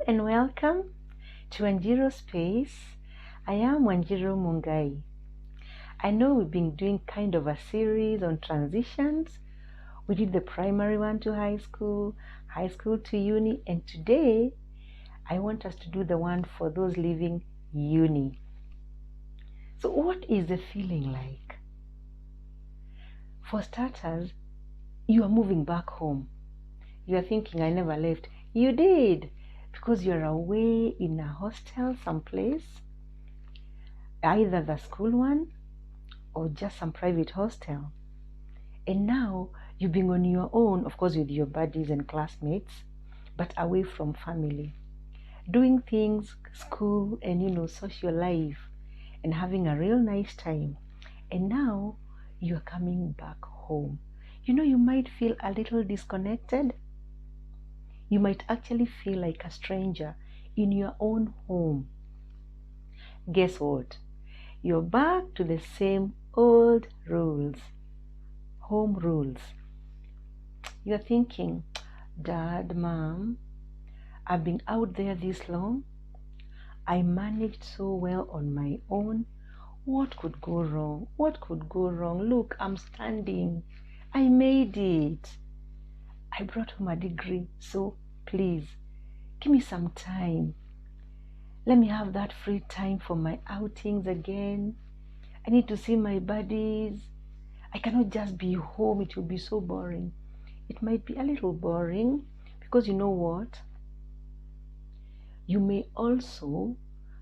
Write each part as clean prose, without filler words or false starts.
and welcome to Wanjiro Space. I am Wanjiro Mungai. I know we've been doing kind of a series on transitions. We did the primary one to high school to uni, and today I want us to do the one for those leaving uni. So what is the feeling like? For starters, you are moving back home. You are thinking, I never left. You did, because you're away in a hostel someplace, either the school one or just some private hostel. And now you've been on your own, of course with your buddies and classmates, but away from family, doing things, school and social life, and having a real nice time. And now you're coming back home. You might feel a little disconnected. You might actually feel like a stranger in your own home. Guess what? You're back to the same old rules, home rules. You're thinking, Dad, Mom, I've been out there this long. I managed so well on my own. What could go wrong? What could go wrong? Look, I'm standing. I made it. I brought home a degree, so please, give me some time. Let me have that free time for my outings again. I need to see my buddies. I cannot just be home. It will be so boring. It might be a little boring because you know what? You may also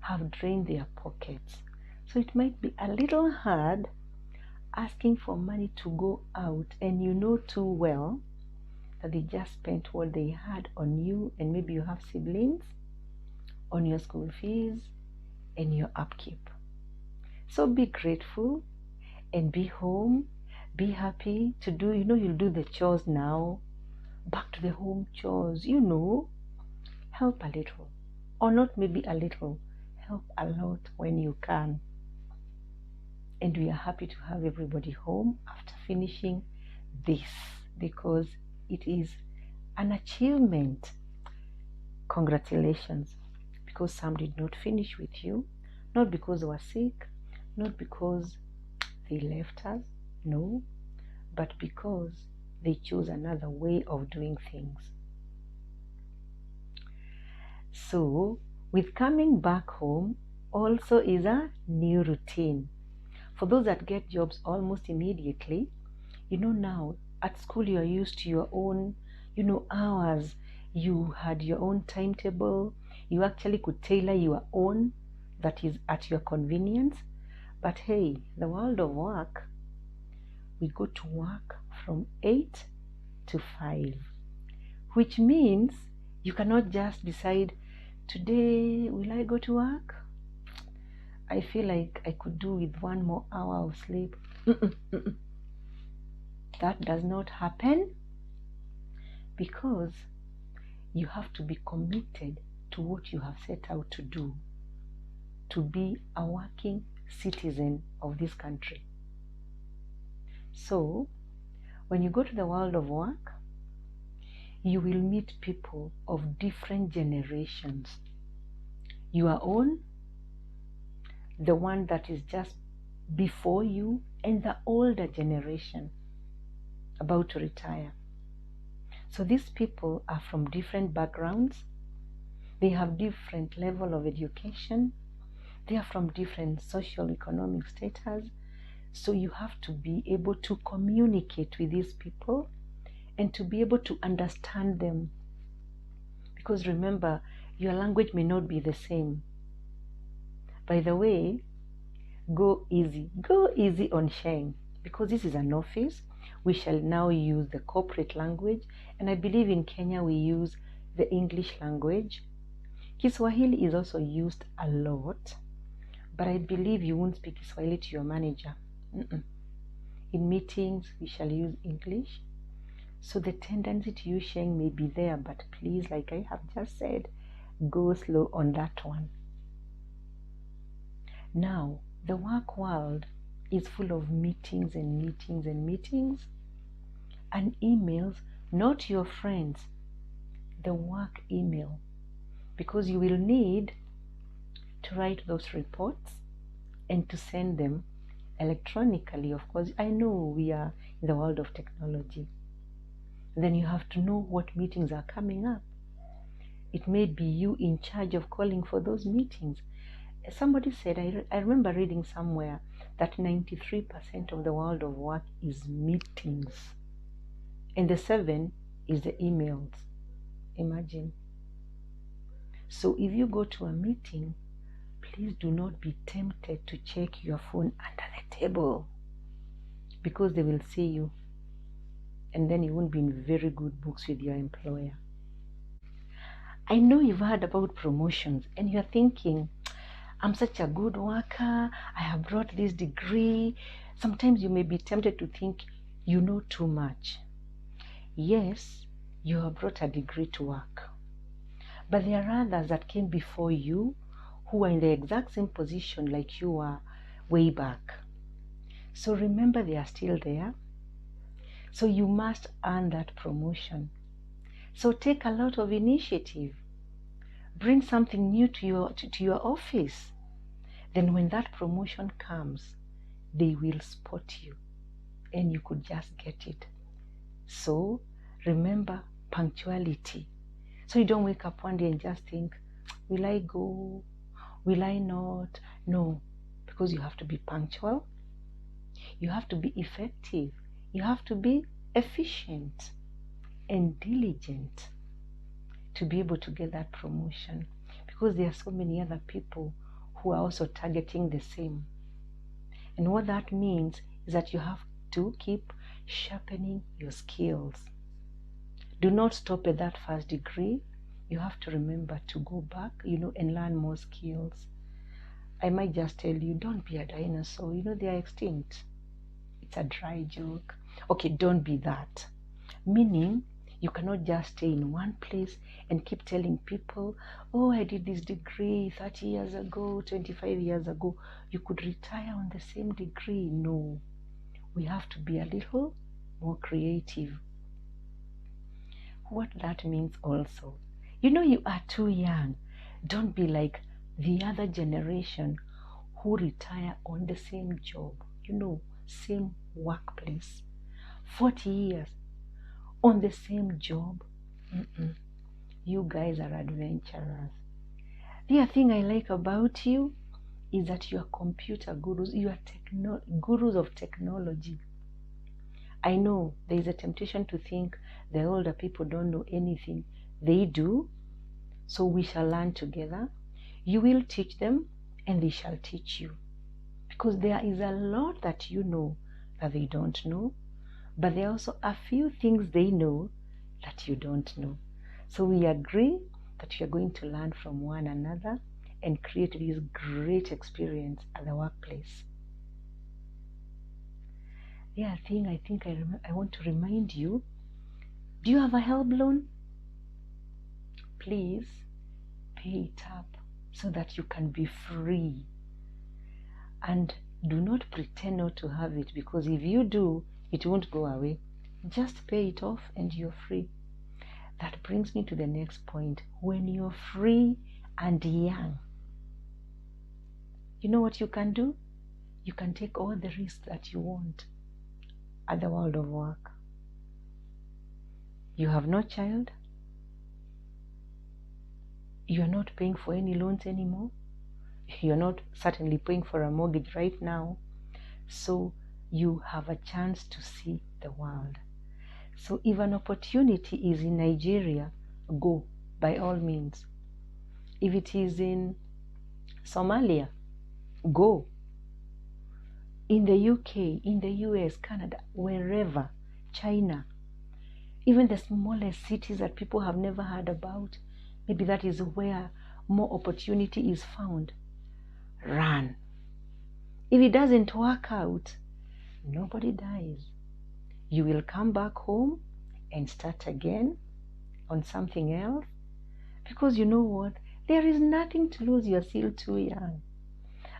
have drained their pockets. So it might be a little hard asking for money to go out, and you know too well that they just spent what they had on you, and maybe you have siblings, on your school fees and your upkeep. So be grateful and be home, be happy to do, you'll do the chores now, back to the home chores, help a little, or not maybe a little, help a lot when you can. And we are happy to have everybody home after finishing this, because it is an achievement. Congratulations, because some did not finish with you, not because they were sick, not because they left us, no, but because they chose another way of doing things. So, with coming back home also is a new routine. For those that get jobs almost immediately, now at school you are used to your own, hours. You had your own timetable. You actually could tailor your own, that is at your convenience. But hey, the world of work, we go to work from 8 to 5, which means you cannot just decide, today will I go to work? I feel like I could do with 1 more hour of sleep. That does not happen, because you have to be committed to what you have set out to do, to be a working citizen of this country. So, when you go to the world of work, you will meet people of different generations. Your own, the one that is just before you, and the older generation about to retire. So these people are from different backgrounds. They have different level of education. They are from different social economic status. So you have to be able to communicate with these people and to be able to understand them. Because remember, your language may not be the same. By the way, go easy on sharing, because this is an office. We shall now use the corporate language, and I believe in Kenya we use the English language. Kiswahili is also used a lot, but I believe you won't speak Kiswahili to your manager. In meetings, we shall use English. So the tendency to use Sheng may be there, but please, like I have just said, go slow on that one. Now, the work world is full of meetings and meetings and meetings, and emails, not your friends, the work email. because you will need to write those reports and to send them electronically. Of course, I know we are in the world of technology. Then you have to know what meetings are coming up. It may be you in charge of calling for those meetings. Somebody said, I remember reading somewhere that 93% of the world of work is meetings, and the 7 is the emails. Imagine. So if you go to a meeting, please do not be tempted to check your phone under the table, because they will see you, and then you won't be in very good books with your employer. I know you've heard about promotions and you're thinking, I'm such a good worker, I have brought this degree. Sometimes you may be tempted to think you know too much. Yes, you have brought a degree to work, but there are others that came before you who are in the exact same position like you were way back. So remember, they are still there. So you must earn that promotion. So take a lot of initiative. Bring something new to your office. Then when that promotion comes, they will spot you and you could just get it. So remember punctuality. So you don't wake up one day and just think, will I go? Will I not? No, because you have to be punctual. You have to be effective. You have to be efficient and diligent to be able to get that promotion, because there are so many other people who are also targeting the same. And what that means is that you have to keep sharpening your skills. Do not stop at that first degree. You have to remember to go back, and learn more skills. I might just tell you, don't be a dinosaur. They are extinct. It's a dry joke. Okay, don't be that. Meaning, you cannot just stay in one place and keep telling people, oh, I did this degree 30 years ago, 25 years ago. You could retire on the same degree. No, we have to be a little more creative. What that means also, you are too young. Don't be like the other generation who retire on the same job, same workplace. 40 years on the same job. You guys are adventurers. The other thing I like about you is that you are computer gurus. You are gurus of technology. I know there is a temptation to think the older people don't know anything. They do. So we shall learn together. You will teach them and they shall teach you. Because there is a lot that you know that they don't know. But there are also a few things they know that you don't know. So we agree that we are going to learn from one another and create this great experience at the workplace. The other thing I want to remind you, do you have a help loan? Please pay it up so that you can be free. And do not pretend not to have it, because if you do, it won't go away. Just pay it off and you're free. That brings me to the next point. When you're free and young, you know what you can do? You can take all the risks that you want at the world of work. You have no child. You're not paying for any loans anymore. You're not certainly paying for a mortgage right now. So you have a chance to see the world. So if an opportunity is in Nigeria, go by all means. If it is in Somalia, go. In the UK, in the US, Canada, wherever, China, even the smallest cities that people have never heard about, maybe that is where more opportunity is found. Run. If it doesn't work out, nobody dies. You will come back home and start again on something else, because you know what? There is nothing to lose. You're still too young.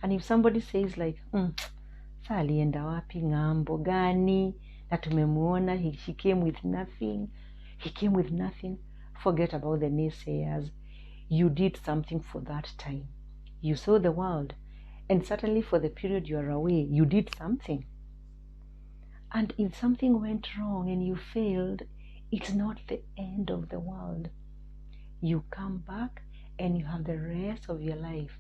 And if somebody says like, sa alienda wapi, ng'ambo gani, na tumemuona, he came with nothing, forget about the naysayers. you did something for that time. You saw the world, and certainly for the period you are away, you did something. And if something went wrong and you failed, it's not the end of the world. You come back and you have the rest of your life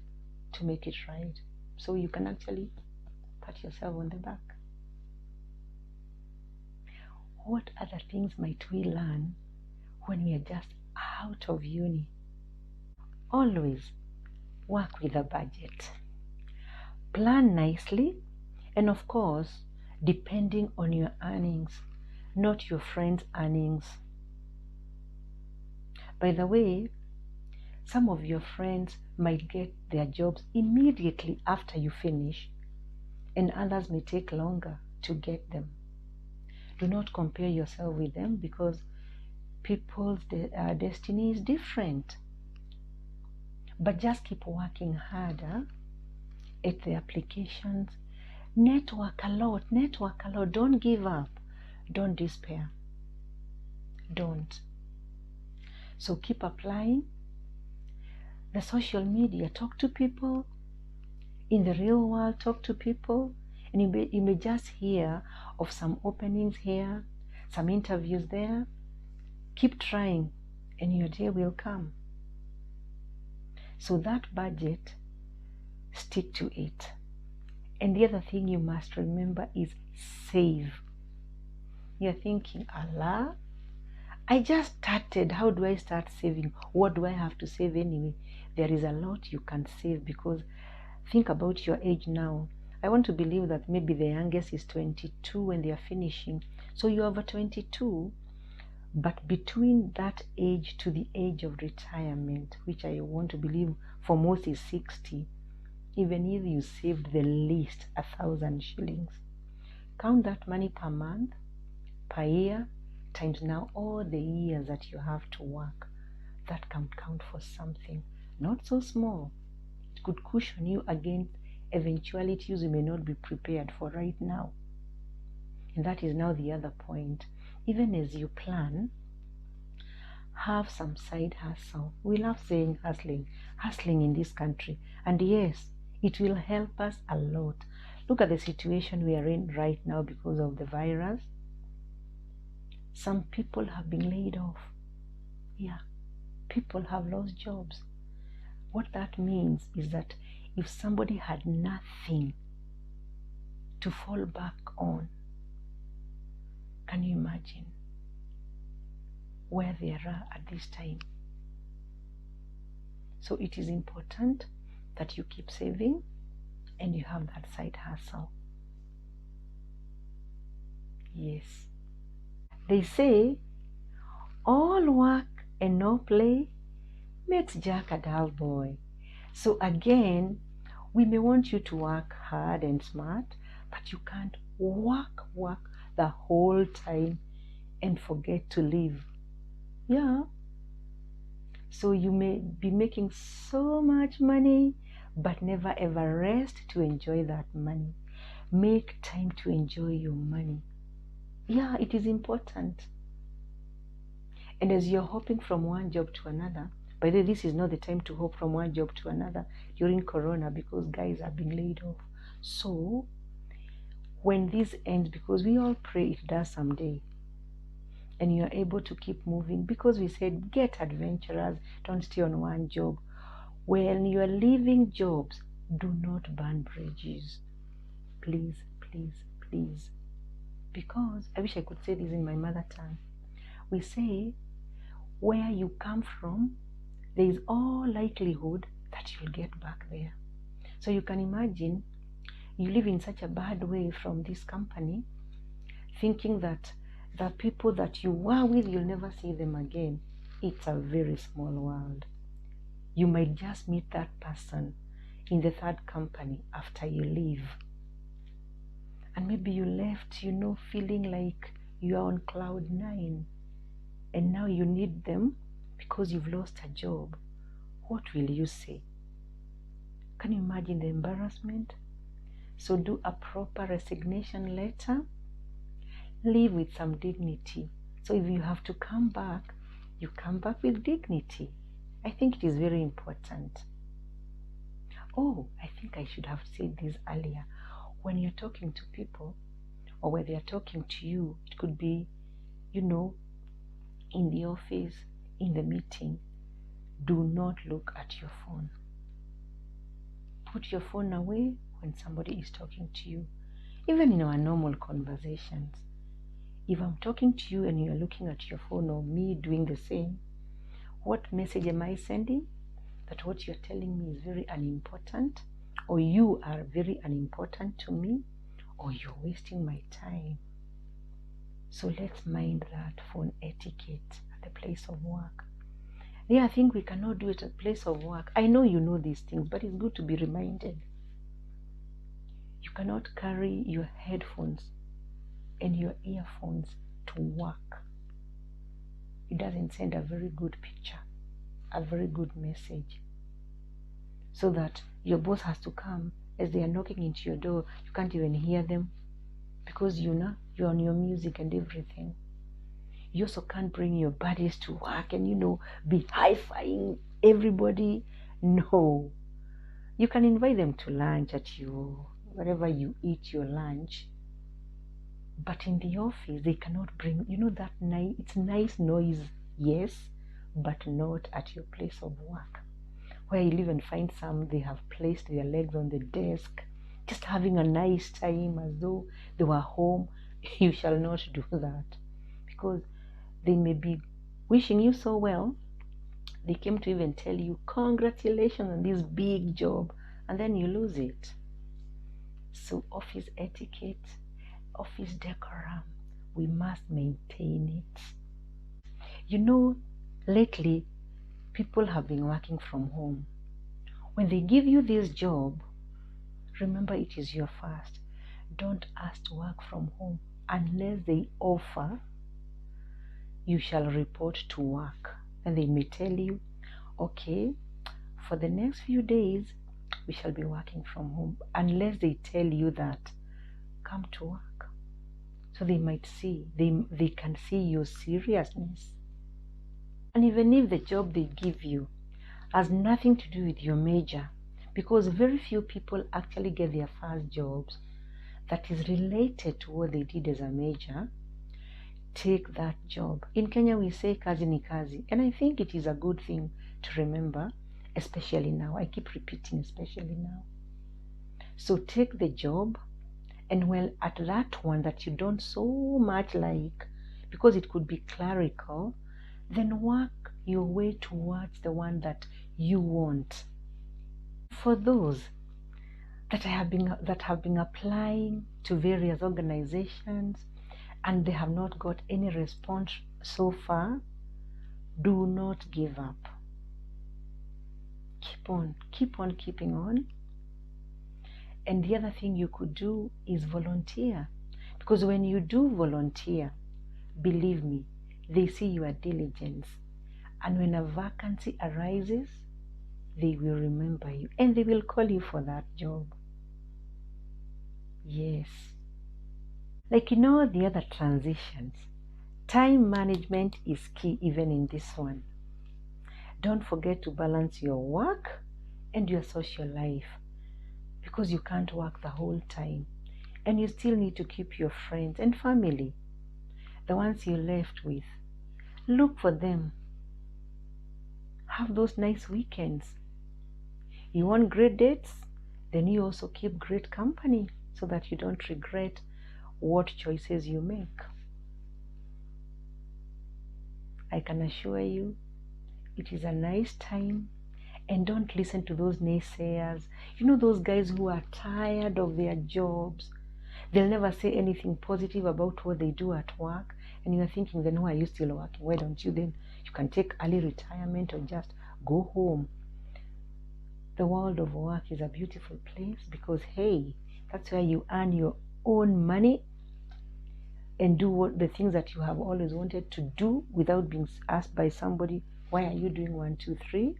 to make it right. So you can actually pat yourself on the back. What other things might we learn when we are just out of uni? Always work with a budget. Plan nicely, and of course, depending on your earnings, not your friends' earnings. By the way, some of your friends might get their jobs immediately after you finish, and others may take longer to get them. Do not compare yourself with them because people's destiny is different. But just keep working harder at the applications. Network a lot. Don't give up. Don't despair. Don't. So keep applying. The social media, talk to people. In the real world, talk to people. And you may just hear of some openings here, some interviews there. Keep trying and your day will come. So that budget, stick to it. And the other thing you must remember is save. You're thinking, Allah, I just started. How do I start saving? What do I have to save anyway? There is a lot you can save because think about your age now. I want to believe that maybe the youngest is 22 when they are finishing. So you're over 22. But between that age to the age of retirement, which I want to believe for most is 60, even if you saved the least 1,000 shillings, count that money per month, per year, times now all the years that you have to work. That can count for something, not so small. It could cushion you against eventualities you may not be prepared for right now. And that is now the other point. Even as you plan, have some side hustle. We love saying hustling in this country. And yes, it will help us a lot. Look at the situation we are in right now because of the virus. Some people have been laid off. Yeah, people have lost jobs. What that means is that if somebody had nothing to fall back on, can you imagine where they are at this time? So it is important that you keep saving and you have that side hustle. Yes. They say all work and no play makes Jack a dull boy. So again, we may want you to work hard and smart, but you can't work the whole time and forget to live. Yeah. So you may be making so much money, but never ever rest to enjoy that money. Make time to enjoy your money. Yeah, it is important. And as you're hopping from one job to another, by the way, this is not the time to hop from one job to another during Corona because guys are being laid off. So when this ends, because we all pray it does someday, and you're able to keep moving, because we said get adventurous, don't stay on one job. When you're leaving jobs, do not burn bridges. Please, please, please. Because I wish I could say this in my mother tongue. We say where you come from, there is all likelihood that you'll get back there. So you can imagine you live in such a bad way from this company, thinking that the people that you were with, you'll never see them again. It's a very small world. You might just meet that person in the third company after you leave. And maybe you left, feeling like you're on cloud 9. And now you need them because you've lost a job. What will you say? Can you imagine the embarrassment? So do a proper resignation letter. Leave with some dignity. So if you have to come back, you come back with dignity. I think it is very important. Oh, I think I should have said this earlier. When you're talking to people, or when they're talking to you, it could be, in the office, in the meeting, do not look at your phone. Put your phone away when somebody is talking to you. Even in our normal conversations, if I'm talking to you and you're looking at your phone, or me doing the same, what message am I sending? That what you're telling me is very unimportant, or you are very unimportant to me, or you're wasting my time. So let's mind that phone etiquette at the place of work. Yeah, I think we cannot do it at the place of work. I know you know these things, but it's good to be reminded. You cannot carry your headphones and your earphones to work. It doesn't send a very good picture, a very good message. So that your boss has to come as they are knocking into your door. You can't even hear them because you're on your music and everything. You also can't bring your buddies to work and be high-fiving everybody. No. You can invite them to lunch at wherever you eat your lunch. But in the office, they cannot bring, that it's nice noise, yes, but not at your place of work. Where you'll even find some, they have placed their legs on the desk, just having a nice time as though they were home. You shall not do that, because they may be wishing you so well. They came to even tell you, congratulations on this big job, and then you lose it. So office etiquette, office decorum, we must maintain it. Lately, people have been working from home. When they give you this job, remember it is your first. Don't ask to work from home unless they offer. You shall report to work, and they may tell you, okay, for the next few days we shall be working from home, unless they tell you that come to work. So they might see, they can see your seriousness. And even if the job they give you has nothing to do with your major, because very few people actually get their first jobs that is related to what they did as a major, take that job. In Kenya we say kazi ni kazi, and I think it is a good thing to remember, especially now. I keep repeating, especially now. So take the job, and well, at that one that you don't so much like, because it could be clerical, then work your way towards the one that you want. For those that have been applying to various organizations and they have not got any response so far, do not give up. Keep on keeping on. And the other thing you could do is volunteer, because when you do volunteer, believe me, they see your diligence, and when a vacancy arises, they will remember you and they will call you for that job. Yes. Like in all the other transitions, time management is key even in this one. Don't forget to balance your work and your social life, because you can't work the whole time, and you still need to keep your friends and family, the ones you're left with. Look for them. Have those nice weekends. You want great dates? Then you also keep great company so that you don't regret what choices you make. I can assure you, it is a nice time. And don't listen to those naysayers. Those guys who are tired of their jobs. They'll never say anything positive about what they do at work. And you're thinking, then why are you still working? Why don't you then? You can take early retirement or just go home. The world of work is a beautiful place, because, hey, that's where you earn your own money and do the things that you have always wanted to do without being asked by somebody, why are you doing 1, 2, 3?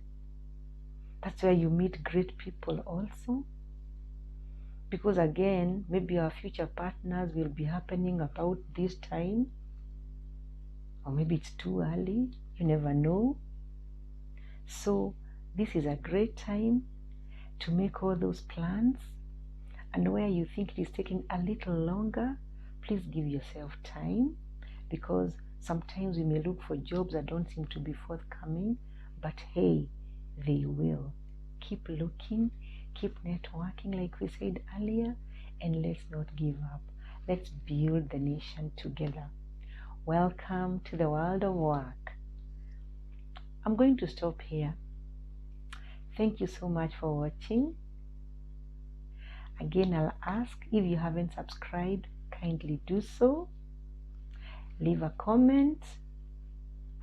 That's where you meet great people also. Because again, maybe our future partners will be happening about this time. Or maybe it's too early. You never know. So this is a great time to make all those plans, and where you think it is taking a little longer, please give yourself time, because sometimes we may look for jobs that don't seem to be forthcoming, but hey, they will. Keep looking, keep networking like we said earlier, and let's not give up. Let's build the nation together. Welcome to the world of work. I'm going to stop here. Thank you so much for watching. Again, I'll ask, if you haven't subscribed, kindly do so. Leave a comment,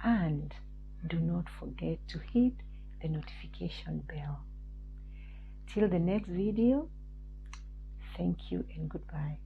and do not forget to hit the notification bell. Till the next video, thank you and goodbye.